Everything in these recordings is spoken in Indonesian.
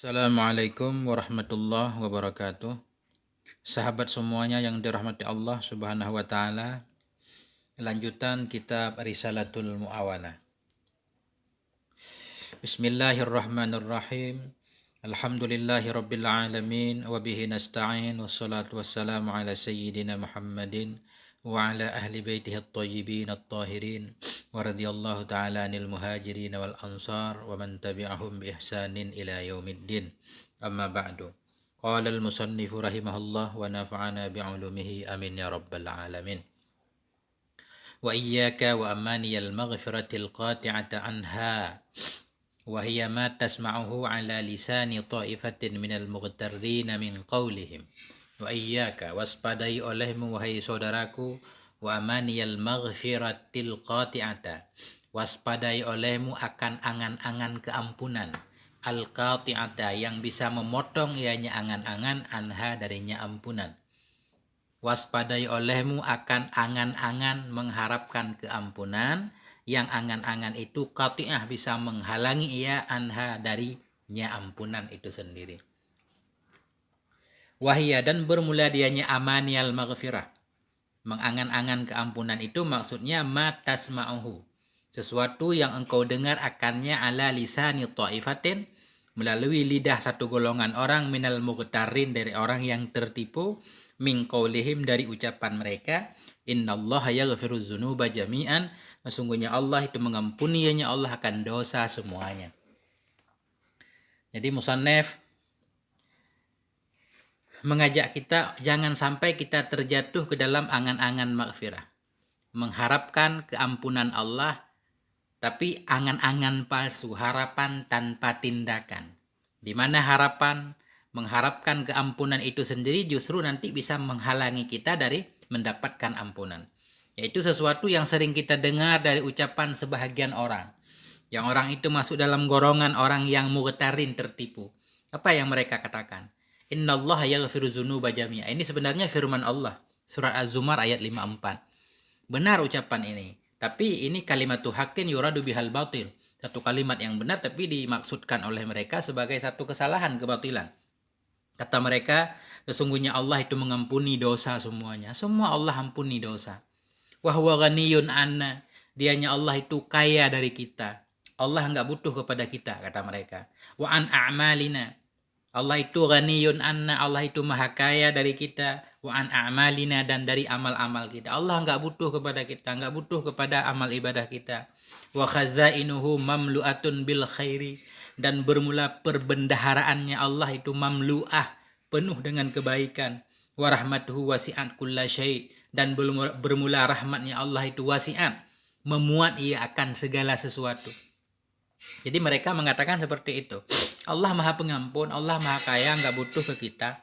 Assalamualaikum warahmatullahi wabarakatuh. Sahabat semuanya yang dirahmati Allah Subhanahu wa taala. Lanjutan kitab Risalatul Muawanah. Bismillahirrahmanirrahim. Alhamdulillahirabbil alamin wa bihi nasta'in wassalatu wassalamu ala sayyidina Muhammadin wa ala ahli baitihi at-tayyibin at-tahirin wa radhiyallahu ta'ala anil muhajirin wal ansar wa man tabi'ahum bi ihsanin ila yaumiddin. Amma ba'du. Qala al-musannif rahimahullah wa nafa'ana bi'ulumihi amin ya rabbal alamin. Wa iyyaka wa amaniyal maghfiratil qati'ata anha wa hiya ma tasma'uhu ala lisani ta'ifatin minal mughtarrin min qawlihim. Wa iyyaka, waspadai olehmu wahai saudaraku, wa amaniyal maghfiratil qati'ata, waspadai olehmu akan angan-angan keampunan, al-qati'ata yang bisa memotong ianya angan-angan, anha darinya ampunan. Waspadai olehmu akan angan-angan mengharapkan keampunan, yang angan-angan itu qati'ah bisa menghalangi ia anha darinya ampunan itu sendiri. Wahia, dan bermula dianya amaniyal maghfirah, mengangan-angan keampunan itu maksudnya ma tasma'uhu, sesuatu yang engkau dengar akannya ala lisani ta'ifatin, melalui lidah satu golongan orang, minal mughtarin dari orang yang tertipu, min qaulihim dari ucapan mereka, innallaha yaghfiru dzunuba jami'an, sesungguhnya Allah itu mengampuni, Allah akan dosa semuanya. Jadi musannif mengajak kita jangan sampai kita terjatuh ke dalam angan-angan maghfirah, mengharapkan keampunan Allah tapi angan-angan palsu, harapan tanpa tindakan, di mana mengharapkan keampunan itu sendiri justru nanti bisa menghalangi kita dari mendapatkan ampunan. Yaitu sesuatu yang sering kita dengar dari ucapan sebahagian orang, yang orang itu masuk dalam golongan orang yang mughtarin, tertipu. Apa yang mereka katakan? Innallaha yaghfiru dzunuba jami'a. Ini sebenarnya firman Allah, surat Az-Zumar ayat 54. Benar ucapan ini, tapi ini kalimatu haqqin yuradu bihal batil. Satu kalimat yang benar tapi dimaksudkan oleh mereka sebagai satu kesalahan, kebatilan. Kata mereka, sesungguhnya Allah itu mengampuni dosa semuanya. Semua Allah ampuni dosa. Wa huwa ghaniyun anna. Dianya Allah itu kaya dari kita. Allah enggak butuh kepada kita, kata mereka. Wa an a'malina. Allah itu ghaniyun anna, Allah itu maha kaya dari kita, wa an a'malina, dan dari amal-amal kita. Allah enggak butuh kepada kita, enggak butuh kepada amal ibadah kita. Wa khazainuhu mamlu'atun bil khairi, dan bermula perbendaharaannya Allah itu mamlu'ah, penuh dengan kebaikan. Wa rahmatuhu wasi'at kulla syai', dan bermula rahmatnya Allah itu wasi'at, memuat ia akan segala sesuatu. Jadi mereka mengatakan seperti itu. Allah maha pengampun, Allah maha kaya, nggak butuh ke kita.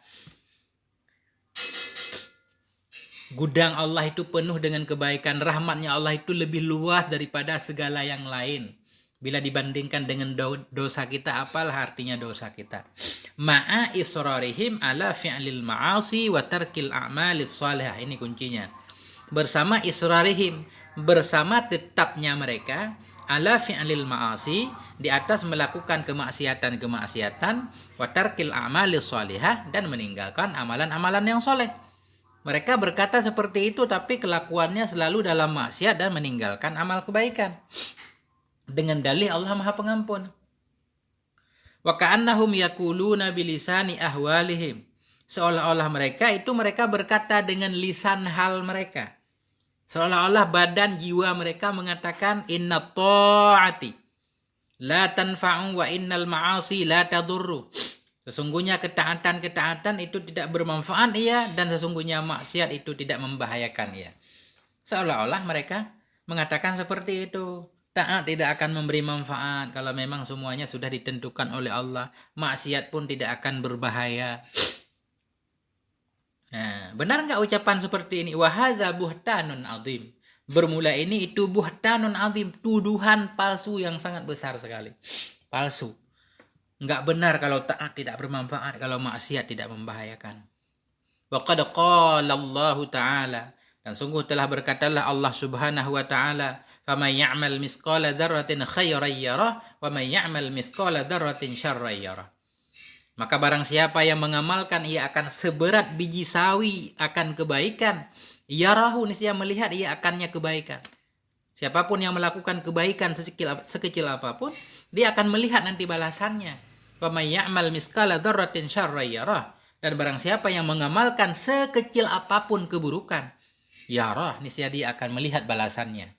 Gudang Allah itu penuh dengan kebaikan, rahmatnya Allah itu lebih luas daripada segala yang lain. Bila dibandingkan dengan dosa kita, apalah artinya dosa kita? Ma'a israrihim ala fi'lil ma'asi wa tarkil a'malis salihah. Ini kuncinya. Bersama israrihim, bersama tetapnya mereka ala fi'lil ma'asi, di atas melakukan kemaksiatan-kemaksiatan, wa tarkil a'malis salihah, dan meninggalkan amalan-amalan yang soleh. Mereka berkata seperti itu tapi kelakuannya selalu dalam maksiat dan meninggalkan amal kebaikan. Dengan dalih Allah Maha Pengampun. Wa ka'annahum yaquluna bilisani ahwalihim. Seolah-olah mereka berkata dengan lisan hal mereka. Seolah-olah badan jiwa mereka mengatakan inna ta'ati la tanfa'u wa innal ma'asi la tadurru. Sesungguhnya ketaatan itu tidak bermanfaat ia, dan sesungguhnya maksiat itu tidak membahayakan ia. Seolah-olah mereka mengatakan seperti itu. Taat tidak akan memberi manfaat kalau memang semuanya sudah ditentukan oleh Allah. Maksiat pun tidak akan berbahaya. Nah, benar nggak ucapan seperti ini? Wahaza buhtanun azim. Bermula ini itu buhtanun azim, tuduhan palsu yang sangat besar sekali. Palsu. Nggak benar kalau taat tidak bermanfaat, kalau maksiat tidak membahayakan. Wa qad qala Allah Ta'ala, dan sungguh telah berkatalah Allah Subhanahu wa Ta'ala, faman ya'mal misqala dzarratin khairan yarah wa man ya'mal misqala dzarratin syarran yarah. Maka barang siapa yang mengamalkan, ia akan seberat biji sawi akan kebaikan. Yarahu, niscaya melihat ia akannya kebaikan. Siapapun yang melakukan kebaikan sekecil apapun, dia akan melihat nanti balasannya. Wa may ya'mal miskala dzarratin syarran yarah. Dan barang siapa yang mengamalkan sekecil apapun keburukan, yarah, niscaya dia akan melihat balasannya.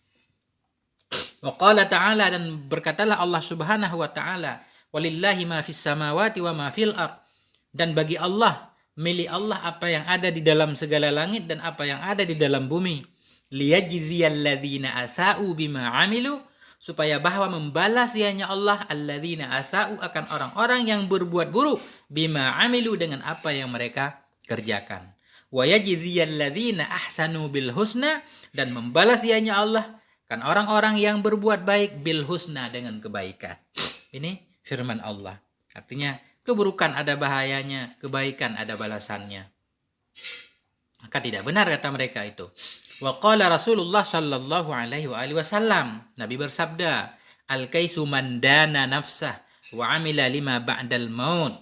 Wa qala ta'ala, dan berkatalah Allah Subhanahu wa ta'ala, walillahi ma fis samawati wa ma fil ard. Dan bagi Allah, milik Allah apa yang ada di dalam segala langit dan apa yang ada di dalam bumi. Liyajziyalladzina asa'u bima amilu, supaya bahwa membalas dianya Allah alladzina asa'u, akan orang-orang yang berbuat buruk, bima amilu, dengan apa yang mereka kerjakan. Wa yajziyalladzina ahsanu bil husna, dan membalas dianya Allah kan orang-orang yang berbuat baik bil husna, dengan kebaikan. Ini firman Allah. Artinya keburukan ada bahayanya, kebaikan ada balasannya. Maka tidak benar kata mereka itu. Wa qala Rasulullah sallallahu alaihi wasallam, Nabi bersabda, al-kaisu man dana nafsah wa amila lima ba'dal maut.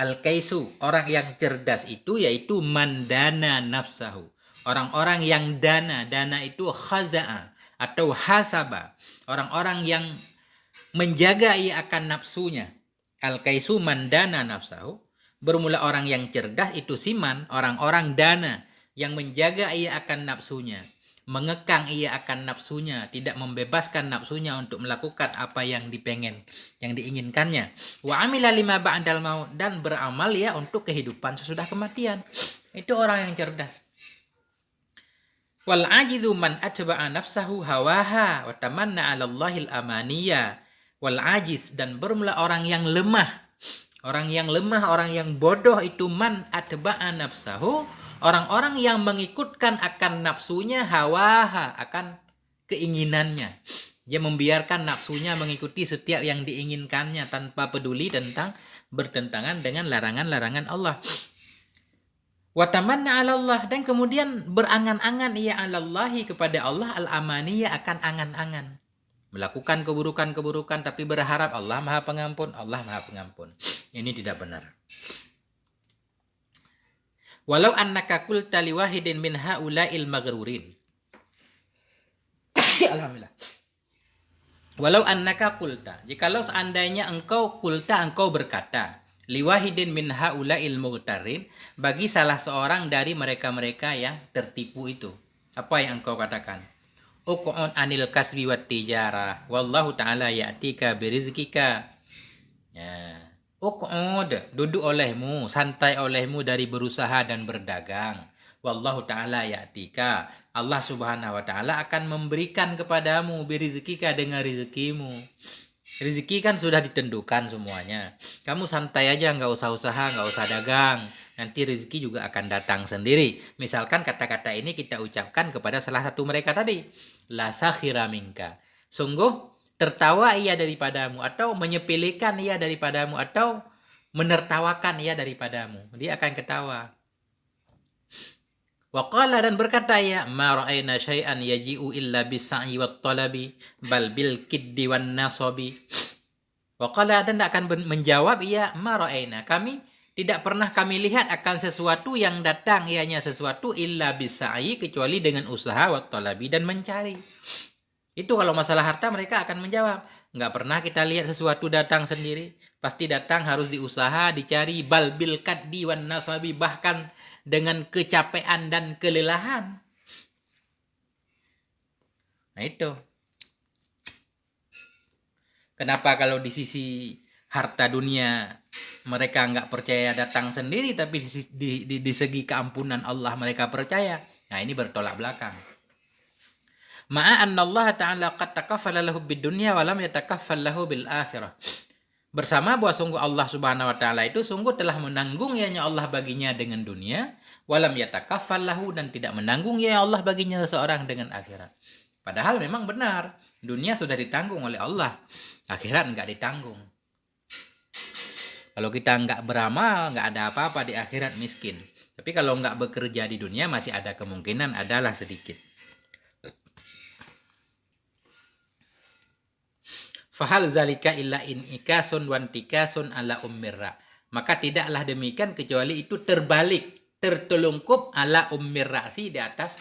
Al-kaisu, orang yang cerdas itu yaitu man dana nafsahu. Orang-orang yang dana itu khaza'a atau hasaba. Orang-orang yang menjaga ia akan nafsunya. Al-kaisu man dana nafsahu. Bermula orang yang cerdas itu siman, orang-orang dana, yang menjaga ia akan nafsunya, mengekang ia akan nafsunya, tidak membebaskan nafsunya untuk melakukan apa yang dipengen, yang diinginkannya. Wa amila lima ba'dal maut, dan beramal ya untuk kehidupan sesudah kematian. Itu orang yang cerdas. Wal ajizu man atba'a nafsahu hawaha wa tamanna 'ala Allahil amaniya. Wal ajiz, dan bermula orang yang lemah. Orang yang lemah, orang yang bodoh itu man atba'a nafsahu, orang-orang yang mengikutkan akan nafsunya, hawaha, akan keinginannya. Dia membiarkan nafsunya mengikuti setiap yang diinginkannya tanpa peduli tentang bertentangan dengan larangan-larangan Allah. Wa tamanna 'ala Allah, dan kemudian berangan-angan ia 'alallahi, kepada Allah, al-amaniyah, akan angan-angan. Melakukan keburukan-keburukan tapi berharap Allah Maha Pengampun, Allah Maha Pengampun. Ini tidak benar. Walau annaka qulta liwahidin min haula'il maghrurin. Alhamdulillah. Walau annaka qulta, jikalau seandainya engkau berkata, liwahidin min haula'il mughtarin, bagi salah seorang dari mereka-mereka yang tertipu itu. Apa yang engkau katakan? Uq'ud anil kasbi wat tijarah wallahu ta'ala ya'tika birizqika. Ya. Uq'ud, duduk olehmu, santai olehmu dari berusaha dan berdagang. Wallahu ta'ala ya'tika, Allah Subhanahu wa ta'ala akan memberikan kepadamu birizqika, dengan rezekimu. Rezeki kan sudah ditentukan semuanya. Kamu santai aja, nggak usah usaha, nggak usah dagang. Nanti rezeki juga akan datang sendiri. Misalkan kata-kata ini kita ucapkan kepada salah satu mereka tadi. La sakhira minka. Sungguh tertawa ia daripadamu, atau menyepelekan ia daripadamu, atau menertawakan ia daripadamu. Dia akan ketawa. Waqala, dan berkata ia, ma ra'ayna syai'an yaji'u illa bissa'i wat talabi bal bil kiddi wan nasabi. Waqala, dan akan menjawab ia, ma ra'ayna, kami tidak pernah kami lihat akan sesuatu yang datang, ianya sesuatu illa bissa'i, kecuali dengan usaha, wat talabi, dan mencari. Itu kalau masalah harta mereka akan menjawab, nggak pernah kita lihat sesuatu datang sendiri, pasti datang harus diusaha, dicari, bal bil kaddi wan nasabi, bahkan dengan kecapean dan kelelahan. Nah itu. Kenapa kalau di sisi harta dunia mereka nggak percaya datang sendiri, tapi di segi keampunan Allah mereka percaya? Nah ini bertolak belakang. Ma'a anna Allah ta'ala qad takaffala lahu bid dunya wa lam yatakaffal lahu bil akhirah. Bersama bahwa sungguh Allah Subhanahu wa ta'ala itu sungguh telah menanggung ianya Allah baginya dengan dunia, walam yatakaffal lahu, dan tidak menanggung ya Allah baginya seseorang dengan akhirat. Padahal memang benar, dunia sudah ditanggung oleh Allah, akhirat enggak ditanggung. Kalau kita enggak beramal, enggak ada apa-apa di akhirat, miskin. Tapi kalau enggak bekerja di dunia, masih ada kemungkinan, adalah sedikit. Fahal zalika illa in ikasun wan tikasun ala ummirra. Maka tidaklah demikian kecuali itu terbalik, tertelungkup ala ummir ra'si, di atas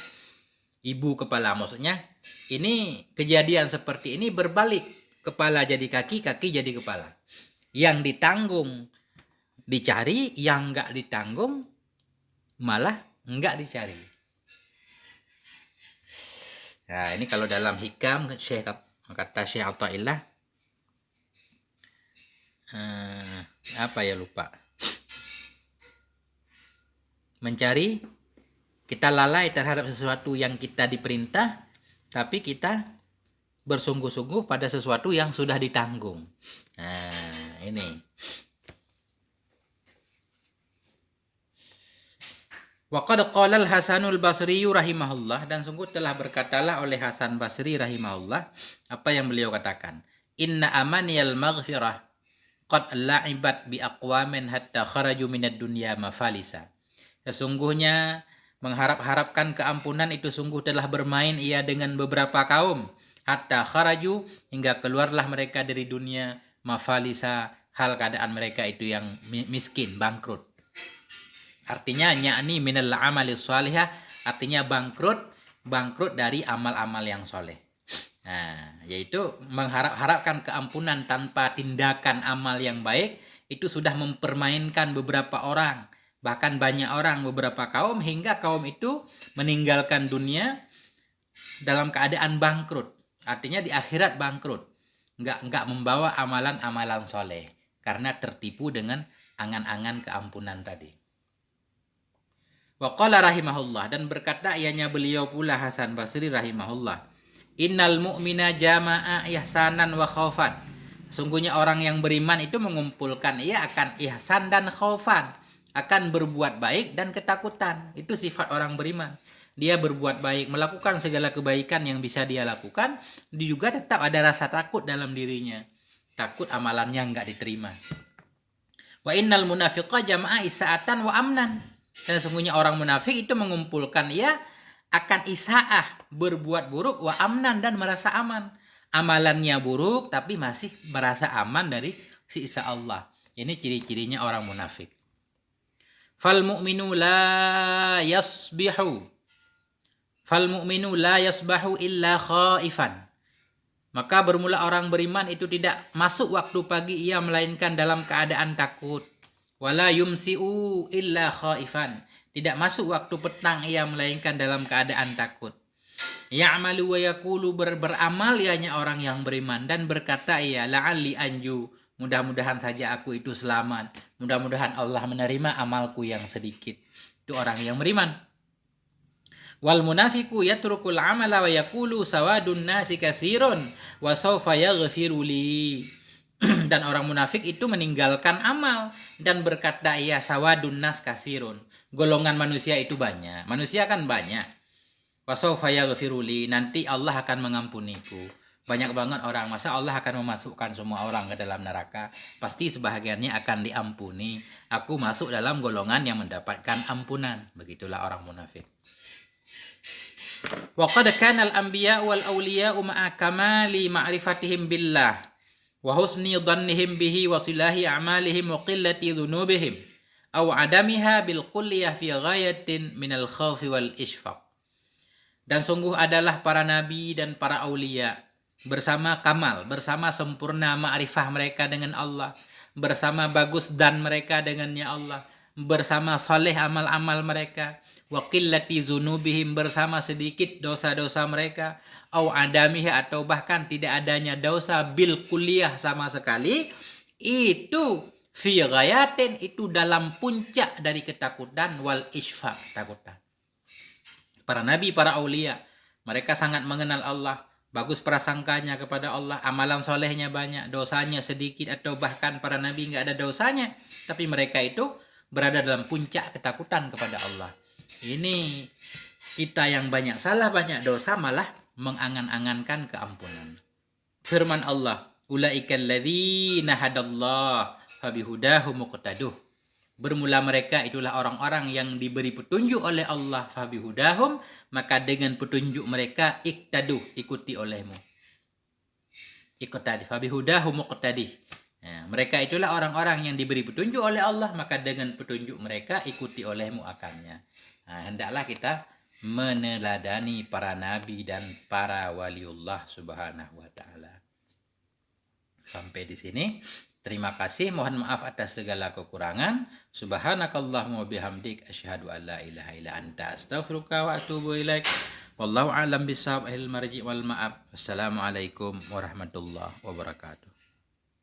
ibu kepala. Maksudnya ini kejadian seperti ini berbalik, kepala jadi kaki, kaki jadi kepala. Yang ditanggung dicari, yang enggak ditanggung malah enggak dicari. Nah, ini kalau dalam hikam kata Syekh Athaillah, apa ya, lupa. Mencari, kita lalai terhadap sesuatu yang kita diperintah, tapi kita bersungguh-sungguh pada sesuatu yang sudah ditanggung. Nah, ini. Wa qad qala al-Hasanul Basri rahimahullah, dan sungguh telah berkatalah oleh Hasan Basri rahimahullah, apa yang beliau katakan, inna amaniyal maghfirah qad la'ibat bi aqwamin hatta kharaju minad dunya mafalisa. Sesungguhnya mengharap-harapkan keampunan itu sungguh telah bermain ia dengan beberapa kaum, hatta kharaju, hingga keluarlah mereka dari dunia mafalisa, hal keadaan mereka itu yang miskin, bangkrut. Artinya yakni minal amali shalihah, artinya bangkrut dari amal-amal yang soleh. Nah, yaitu mengharap-harapkan keampunan tanpa tindakan amal yang baik, itu sudah mempermainkan beberapa orang, bahkan banyak orang, beberapa kaum, hingga kaum itu meninggalkan dunia dalam keadaan bangkrut. Artinya di akhirat bangkrut, nggak membawa amalan-amalan soleh karena tertipu dengan angan-angan keampunan tadi. Wa qala rahimahullah, dan berkata ianya beliau pula Hasan Basri rahimahullah, innal mu'mina jama'a ihsanan wa khaufan. Sungguhnya orang yang beriman itu mengumpulkan ia akan ihsan dan khaufan, akan berbuat baik dan ketakutan. Itu sifat orang beriman. Dia berbuat baik, melakukan segala kebaikan yang bisa dia lakukan, dia juga tetap ada rasa takut dalam dirinya. Takut amalannya enggak diterima. Wa innal munafiqa jama'a isaatan wa amnan. Dan sesungguhnya orang munafik itu mengumpulkan ia akan isaah, berbuat buruk, wa amnan, dan merasa aman. Amalannya buruk tapi masih merasa aman dari siksa Allah. Ini ciri-cirinya orang munafik. Fal mu'minu la yasbahu illa khaifan. Maka bermula orang beriman itu tidak masuk waktu pagi ia melainkan dalam keadaan takut. Wala yumsi'u illa khaifan. Tidak masuk waktu petang ia melainkan dalam keadaan takut. Ya'malu wa yaqulu, beramal ianya orang yang beriman, dan berkata ia, la'alli anju, mudah-mudahan saja aku itu selamat, mudah-mudahan Allah menerima amalku yang sedikit. Itu orang yang beriman. Wal munafiqu yatrukul amala wa yaqulu sawadun nasi katsirun wa sawfa yaghfiru li. Dan orang munafik itu meninggalkan amal dan berkata, ya sawadun nas kasirun, golongan manusia itu banyak, manusia kan banyak. Wasaufa yaghfiru li, nanti Allah akan mengampuniku. Banyak banget orang, masa Allah akan memasukkan semua orang ke dalam neraka? Pasti sebahagiannya akan diampuni. Aku masuk dalam golongan yang mendapatkan ampunan. Begitulah orang munafik. Wa qad kana al-anbiya wal awliya ma'a kamali ma'rifatihim billah wa husni dhannihim bihi wa silahi a'malihim wa qillati dhunubihim aw adamiha bil kulliyah fi ghayatin minal khawfi wal ishfaq. Dan sungguh adalah para nabi dan para aulia bersama kamal, bersama sempurna ma'rifah mereka dengan Allah, bersama bagus dan mereka dengannya Allah, bersama saleh amal-amal mereka, wa qillati dzunubihim, bersama sedikit dosa-dosa mereka, au adamiha, atau bahkan tidak adanya dosa, bil kulliyah, sama sekali, itu fi ghayatin, itu dalam puncak dari ketakutan, wal isfaq, ketakutan. Para nabi, para aulia, mereka sangat mengenal Allah, bagus prasangkanya kepada Allah, amalan solehnya banyak, dosanya sedikit, atau bahkan para nabi nggak ada dosanya, tapi mereka itu berada dalam puncak ketakutan kepada Allah. Ini kita yang banyak salah, banyak dosa, malah mengangan-angankan keampunan. Firman Allah, ulaikal ladzina hadallah fabihudahu muqtaduh. Bermula mereka itulah orang-orang yang diberi petunjuk oleh Allah, fabihudahum, maka dengan petunjuk mereka iktadu, ikuti olehmu. Iqtadi, fabihudahum muqtadi, Ya, mereka itulah orang-orang yang diberi petunjuk oleh Allah, maka dengan petunjuk mereka ikuti olehmu akannya. Nah, hendaklah kita meneladani para nabi dan para waliullah subhanahu wa ta'ala. Sampai di sini. Terima kasih. Mohon maaf atas segala kekurangan. Subhanakallahumma bihamdik asyhadu an la ilaha illa anta astaghfiruka wa atubu ilaik. Wallahu a'lam bishawab. Marji wal ma'ab. Wassalamualaikum warahmatullahi wabarakatuh.